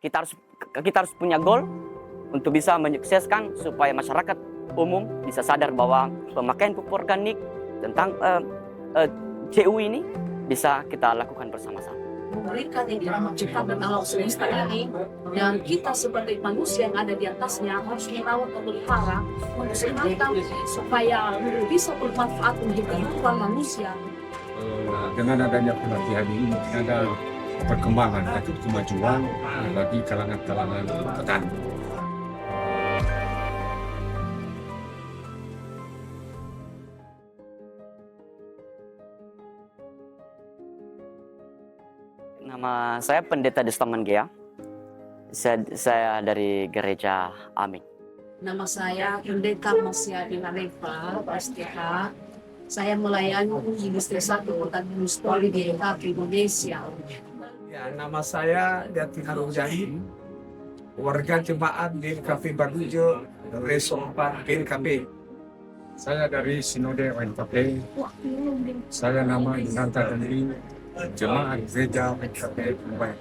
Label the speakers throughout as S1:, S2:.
S1: kita harus punya goal untuk bisa menyukseskan supaya masyarakat umum bisa sadar bahwa pemakaian pupuk organik tentang CU ini bisa kita lakukan bersama-sama.
S2: Memberikan yang dirahmat ciptaan dan alam semesta ini, dan kita sebagai manusia yang ada di atasnya harus merawat dan memelihara, membersihkan supaya bisa bermanfaat untuk kehidupan manusia.
S3: Dengan adanya pelatihan ini ada perkembangan atau kemajuan bagi kalangan-kalangan petani.
S1: Nama saya Pendeta Destaman Gea. Saya dari Gereja Amin.
S2: Nama saya Pendeta Masyadina Reva, STH. Saya melayani di Distrik 1 Kota Gunung Poli di Indonesia.
S4: Ya, nama saya Yati Harujani, warga jemaat di KP Barujo, Reso 4 BNKP.
S3: Saya dari Sinode ONKP. Saya nama Yunanta dari Jemaat Gereja ONKP Mumbai.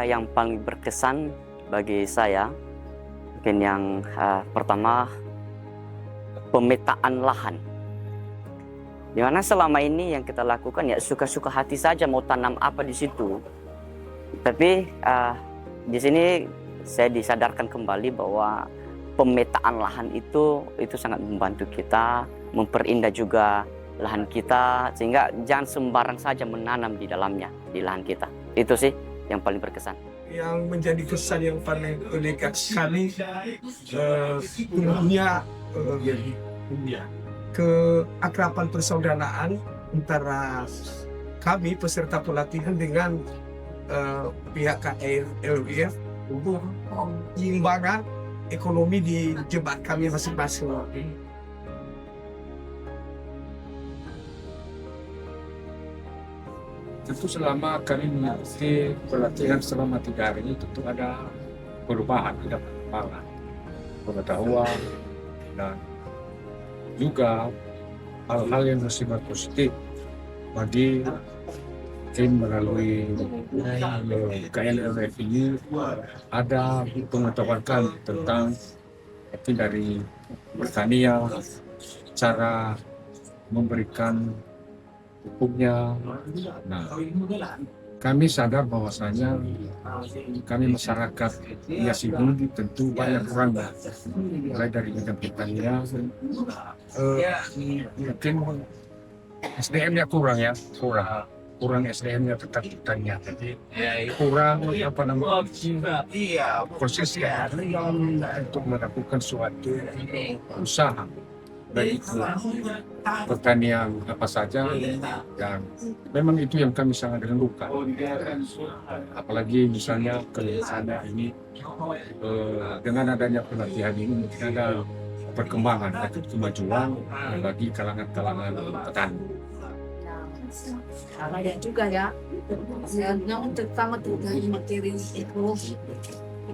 S1: Yang paling berkesan bagi saya, mungkin yang pertama, pemetaan lahan. Dimana selama ini yang kita lakukan ya suka-suka hati saja mau tanam apa di situ. Tapi di sini saya disadarkan kembali bahwa pemetaan lahan itu sangat membantu kita, memperindah juga lahan kita, sehingga jangan sembarang saja menanam di dalamnya, di lahan kita. Itu sih yang paling berkesan.
S4: Yang menjadi kesan yang paling elegan sekali punya keakraban persaudaraan antara kami peserta pelatihan dengan pihak KLWF untuk pengembangan ekonomi di jemaat kami masing-masing.
S3: Tentu selama kami mengikuti pelatihan selama 3 hari ini tentu ada perubahan, ada perkembangan, pengetahuan, dan juga hal-hal yang bersifat positif bagi tim melalui KLWF ini. Ada pengetahuan kami tentang dari pertanian, cara memberikan pupuknya. Nah, kami sadar bahwasanya kami masyarakat Yasigun tentu banyak kurangnya, mulai dari bidang pertanian, mungkin SDM-nya kurang SDM-nya tetap pertanian, jadi kurang proses untuk melakukan suatu usaha, baik itu pertanian apa saja, dan memang itu yang kami sangat rindukan. Apalagi misalnya ke sana ini dengan adanya pelatihan ini ada perkembangan atau kemajuan bagi kalangan-kalangan petani.
S2: Banyak juga ya, yang terutama dari materi itu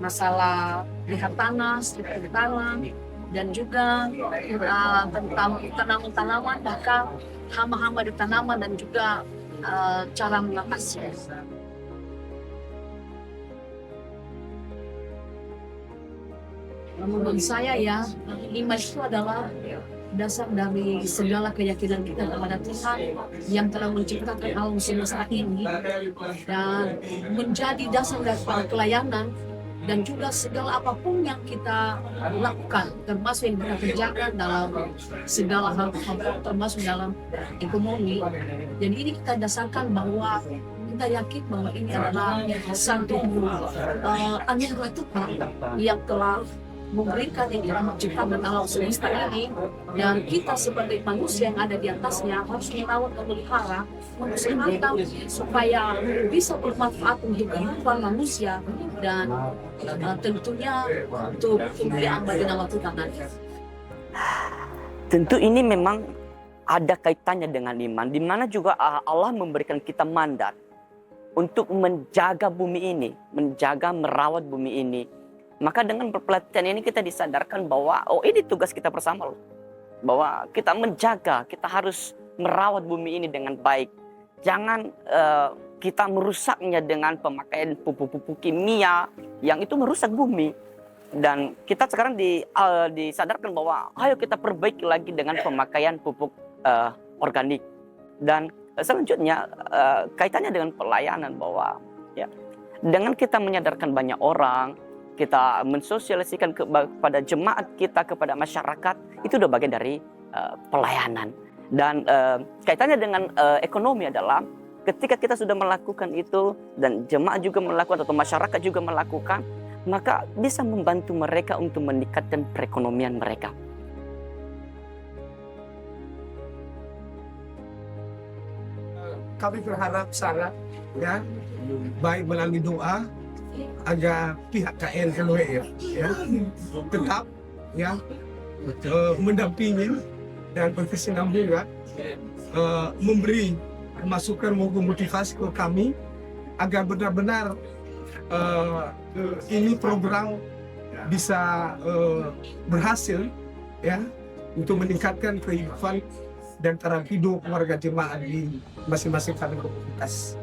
S2: masalah lihat tanah, struktur tanah, dan juga tentang tanaman-tanaman, bahkan hama-hama di tanaman, dan juga cara mengatasinya. Menurut saya ya, iman itu adalah dasar dari segala keyakinan kita kepada Tuhan yang telah menciptakan alam semesta ini, dan menjadi dasar dari pelayanan dan juga segala apapun yang kita lakukan, termasuk yang kita kerjakan dalam segala hal, termasuk dalam ekonomi. Jadi ini kita dasarkan bahwa kita yakin bahwa ini adalah satu anugerah Tuhan yang telah memberikan yang dirahmat ciptaan dan alam semesta ini, dan kita sebagai manusia yang ada di atasnya harus merawat dan memelihara, membersihkan supaya bisa bermanfaat untuk kehidupan manusia, dan tentunya untuk kemuliaan bagi nama Tuhan nanti.
S1: Tentu ini memang ada kaitannya dengan iman, di mana juga Allah memberikan kita mandat untuk menjaga bumi ini, menjaga, merawat bumi ini. Maka dengan pelatihan ini kita disadarkan bahwa ini tugas kita bersama loh. bahwa kita menjaga, kita harus merawat bumi ini dengan baik. Jangan kita merusaknya dengan pemakaian pupuk-pupuk kimia yang itu merusak bumi. Dan kita sekarang disadarkan bahwa ayo kita perbaiki lagi dengan pemakaian pupuk organik. Dan selanjutnya kaitannya dengan pelayanan, bahwa ya, dengan kita menyadarkan banyak orang, kita mensosialisasikan kepada jemaat kita, kepada masyarakat, itu udah bagian dari pelayanan. Dan kaitannya dengan ekonomi adalah ketika kita sudah melakukan itu dan jemaat juga melakukan atau masyarakat juga melakukan, maka bisa membantu mereka untuk meningkatkan perekonomian mereka.
S4: Kami berharap sangat ya, baik melalui doa agar pihak KNLWF ya tetap ya mendampingi dan berkesinambungan, memberi masukan maupun motivasi ke kami agar benar-benar ini program bisa berhasil ya untuk meningkatkan kehidupan dan taraf hidup warga jemaat di masing-masing komunitas.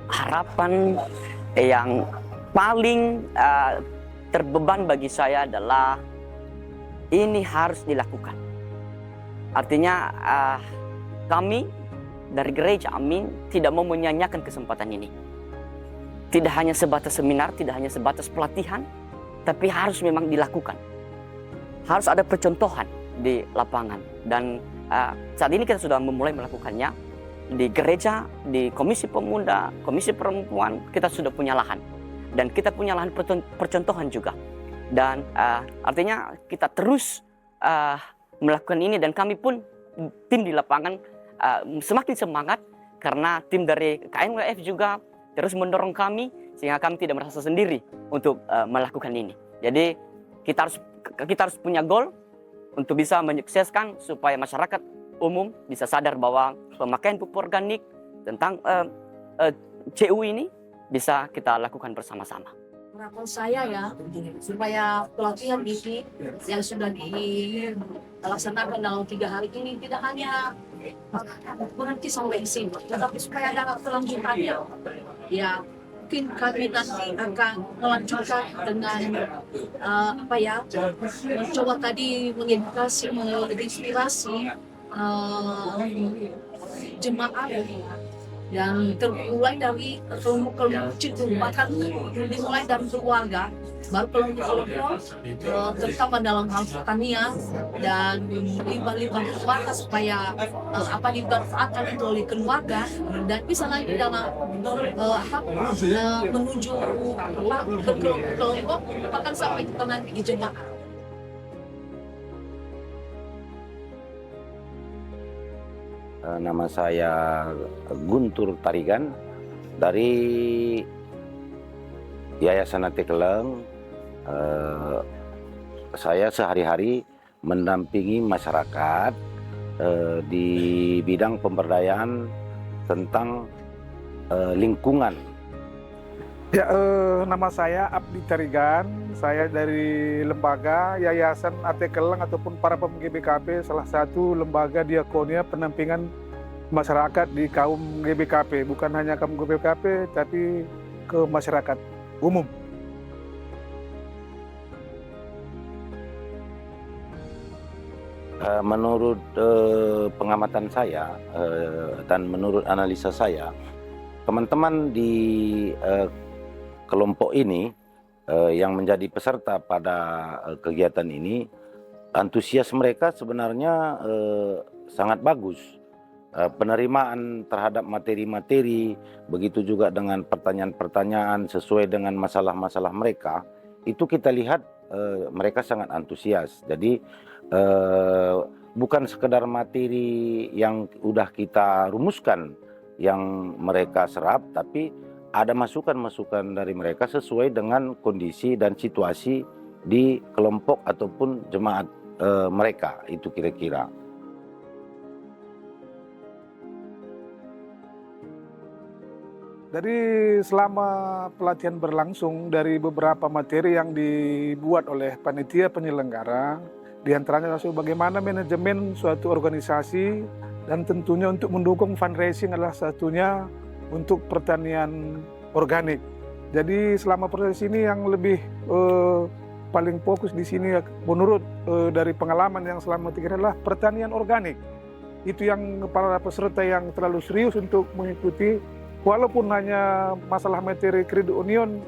S1: Harapan yang paling terbeban bagi saya adalah ini harus dilakukan. Artinya kami dari gereja Amin tidak mau menyanyiakan kesempatan ini. Tidak hanya sebatas seminar, tidak hanya sebatas pelatihan, tapi harus memang dilakukan. Harus ada percontohan di lapangan. Dan saat ini kita sudah memulai melakukannya. Di gereja, di komisi pemuda, komisi perempuan, kita sudah punya lahan. Dan kita punya lahan percontohan juga. Dan artinya kita terus melakukan ini, dan kami pun tim di lapangan semakin semangat karena tim dari KNWF juga terus mendorong kami sehingga kami tidak merasa sendiri untuk melakukan ini. Jadi kita harus punya goal untuk bisa menyukseskan supaya masyarakat umum bisa sadar bahwa pemakaian pupuk organik tentang CU ini bisa kita lakukan bersama-sama.
S2: Harapan saya ya, supaya pelatihan ini yang sudah dilaksanakan dalam 3 hari ini tidak hanya berhenti sampai di sini, tetapi supaya ada kelanjutannya. Ya, mungkin kami nanti akan melanjutkan dengan mencoba tadi mengedukasi, menginspirasi jemaat yang mulai dari kelompok-kelompok kecil, bahkan dimulai dari keluarga, baru kelompok-kelompok terutama dalam hal pertanian dan limbah-limbah keluarga supaya dimanfaatkan itu oleh keluarga dan bisa lagi dalam menuju kelompok bahkan sampai kita nanti di jemaat.
S5: Nama saya Guntur Tarigan dari Yayasan Ate Keleng. Saya sehari-hari mendampingi masyarakat di bidang pemberdayaan tentang lingkungan.
S6: Ya, nama saya Abdi Tarigan. Saya dari lembaga Yayasan Ate Keleng ataupun para GBKP, salah satu lembaga diakonia pendampingan masyarakat di kaum GBKP. Bukan hanya kaum GBKP, tapi ke masyarakat umum.
S5: Menurut pengamatan saya dan menurut analisa saya, teman-teman di kelompok ini yang menjadi peserta pada kegiatan ini, antusias mereka sebenarnya sangat bagus. Penerimaan terhadap materi-materi, begitu juga dengan pertanyaan-pertanyaan sesuai dengan masalah-masalah mereka, itu kita lihat mereka sangat antusias. Jadi bukan sekedar materi yang udah kita rumuskan yang mereka serap, tapi ada masukan-masukan dari mereka sesuai dengan kondisi dan situasi di kelompok ataupun jemaat mereka, itu kira-kira.
S6: Dari selama pelatihan berlangsung, dari beberapa materi yang dibuat oleh panitia penyelenggara Di antaranya bagaimana manajemen suatu organisasi, dan tentunya untuk mendukung fundraising adalah satunya untuk pertanian organik. Jadi selama proses ini yang lebih paling fokus di sini menurut dari pengalaman yang selama 3 hari adalah pertanian organik. Itu yang para peserta yang terlalu serius untuk mengikuti, walaupun hanya masalah materi kredit union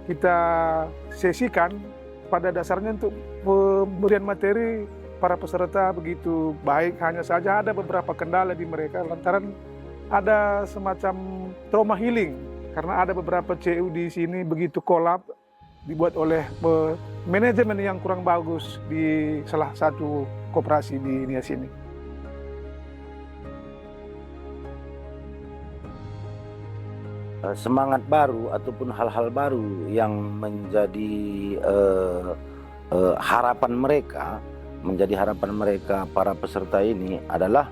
S6: kita sesikan, pada dasarnya untuk pemberian materi para peserta begitu baik, hanya saja ada beberapa kendala di mereka lantaran ada semacam trauma healing karena ada beberapa CU di sini begitu kolab dibuat oleh manajemen yang kurang bagus di salah satu koperasi di Nias ini.
S5: Semangat baru ataupun hal-hal baru yang menjadi harapan mereka para peserta ini adalah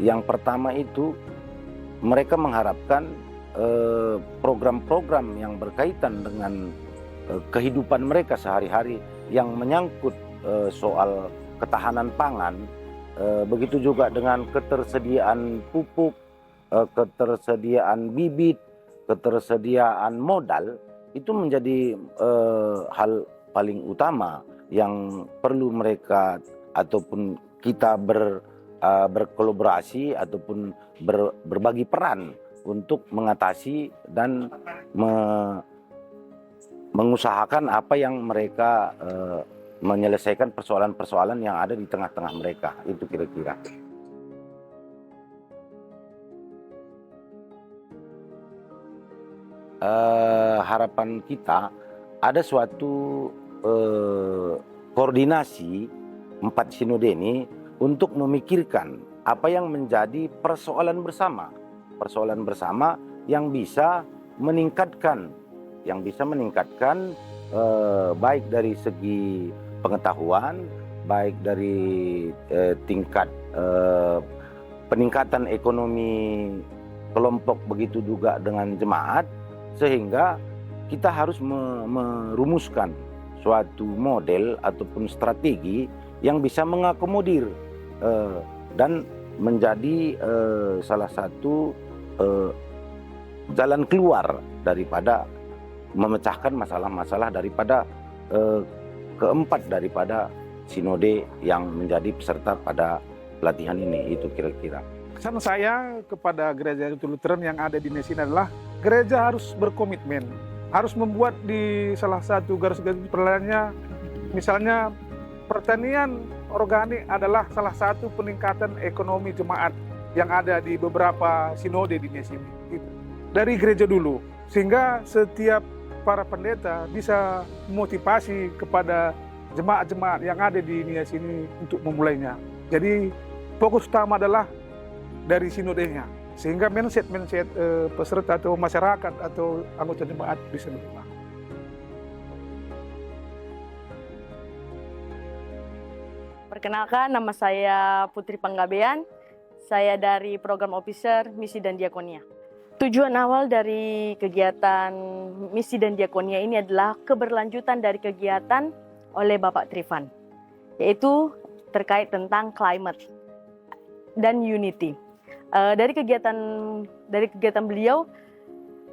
S5: yang pertama itu mereka mengharapkan program-program yang berkaitan dengan kehidupan mereka sehari-hari yang menyangkut soal ketahanan pangan, begitu juga dengan ketersediaan pupuk, ketersediaan bibit, ketersediaan modal, itu menjadi hal paling utama yang perlu mereka ataupun kita berkolaborasi ataupun berbagi peran untuk mengatasi dan mengusahakan apa yang mereka menyelesaikan persoalan-persoalan yang ada di tengah-tengah mereka. Itu kira-kira. Harapan kita ada suatu koordinasi 4 sinode ini untuk memikirkan apa yang menjadi persoalan bersama yang bisa meningkatkan baik dari segi pengetahuan, baik dari tingkat peningkatan ekonomi kelompok, begitu juga dengan jemaat, sehingga kita harus merumuskan suatu model ataupun strategi yang bisa mengakomodir dan menjadi salah satu jalan keluar daripada memecahkan masalah-masalah daripada keempat daripada sinode yang menjadi peserta pada pelatihan ini. Itu kira-kira.
S6: Pesan saya kepada gereja Lutheran yang ada di Nias ini adalah gereja harus berkomitmen, harus membuat di salah satu garis-garis perlayannya, misalnya pertanian organik adalah salah satu peningkatan ekonomi jemaat yang ada di beberapa sinode di Nias ini. Dari gereja dulu, sehingga setiap para pendeta bisa motivasi kepada jemaat-jemaat yang ada di Nias ini untuk memulainya. Jadi fokus utama adalah dari sinodenya, sehingga mindset peserta atau masyarakat atau anggota jemaat bisa berubah.
S7: Perkenalkan, nama saya Putri Panggabean. Saya dari Program Officer Misi dan Diakonia. Tujuan awal dari kegiatan Misi dan Diakonia ini adalah keberlanjutan dari kegiatan oleh Bapak Trifan, yaitu terkait tentang climate dan unity. Dari kegiatan beliau,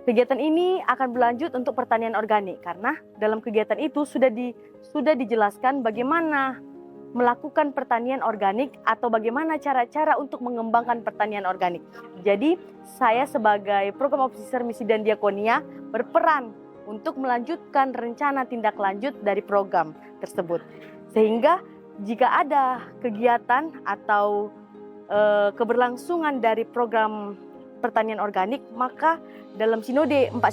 S7: kegiatan ini akan berlanjut untuk pertanian organik, karena dalam kegiatan itu sudah dijelaskan bagaimana melakukan pertanian organik atau bagaimana cara-cara untuk mengembangkan pertanian organik. Jadi saya sebagai Program Officer Misi dan Diakonia berperan untuk melanjutkan rencana tindak lanjut dari program tersebut. Sehingga jika ada kegiatan atau keberlangsungan dari program pertanian organik, maka dalam 4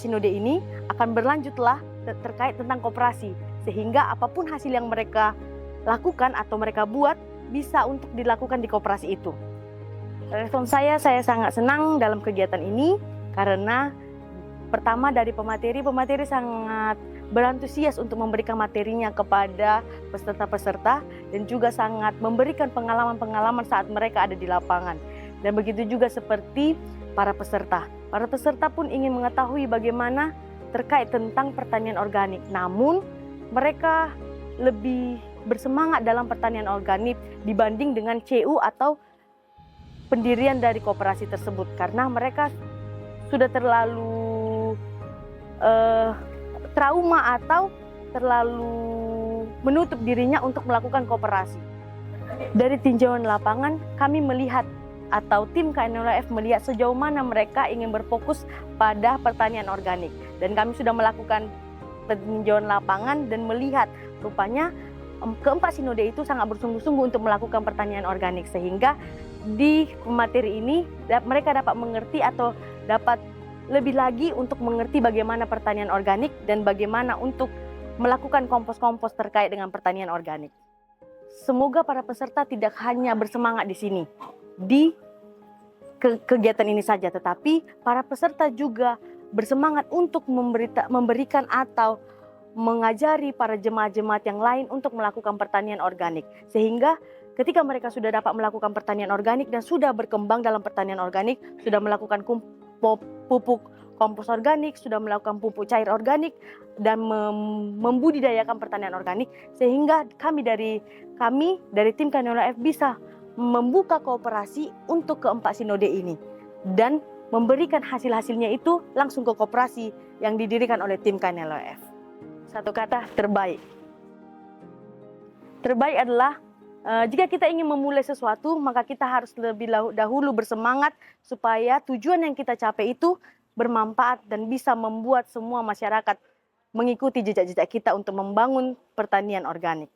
S7: sinode ini akan berlanjutlah terkait tentang koperasi, sehingga apapun hasil yang mereka lakukan atau mereka buat bisa untuk dilakukan di koperasi itu. Respon saya sangat senang dalam kegiatan ini karena pertama dari pemateri sangat berantusias untuk memberikan materinya kepada peserta-peserta dan juga sangat memberikan pengalaman-pengalaman saat mereka ada di lapangan. Dan begitu juga seperti para peserta. Para peserta pun ingin mengetahui bagaimana terkait tentang pertanian organik. Namun mereka lebih bersemangat dalam pertanian organik dibanding dengan CU atau pendirian dari koperasi tersebut, karena mereka sudah terlalu trauma atau terlalu menutup dirinya untuk melakukan koperasi. Dari tinjauan lapangan, kami melihat atau tim KNLF melihat sejauh mana mereka ingin berfokus pada pertanian organik. Dan kami sudah melakukan peninjauan lapangan dan melihat rupanya keempat sinode itu sangat bersungguh-sungguh untuk melakukan pertanian organik, sehingga di materi ini mereka dapat mengerti atau dapat lebih lagi untuk mengerti bagaimana pertanian organik dan bagaimana untuk melakukan kompos-kompos terkait dengan pertanian organik. Semoga para peserta tidak hanya bersemangat di sini, di kegiatan ini saja, tetapi para peserta juga bersemangat untuk memberikan atau mengajari para jemaat-jemaat yang lain untuk melakukan pertanian organik. Sehingga ketika mereka sudah dapat melakukan pertanian organik dan sudah berkembang dalam pertanian organik, sudah melakukan pupuk kompos organik, sudah melakukan pupuk cair organik, dan membudidayakan pertanian organik, sehingga kami dari tim KNLF bisa membuka kooperasi untuk keempat sinode ini dan memberikan hasil-hasilnya itu langsung ke koperasi yang didirikan oleh tim KNLF. Satu kata, terbaik. Terbaik adalah jika kita ingin memulai sesuatu, maka kita harus lebih dahulu bersemangat supaya tujuan yang kita capai itu bermanfaat dan bisa membuat semua masyarakat mengikuti jejak-jejak kita untuk membangun pertanian organik.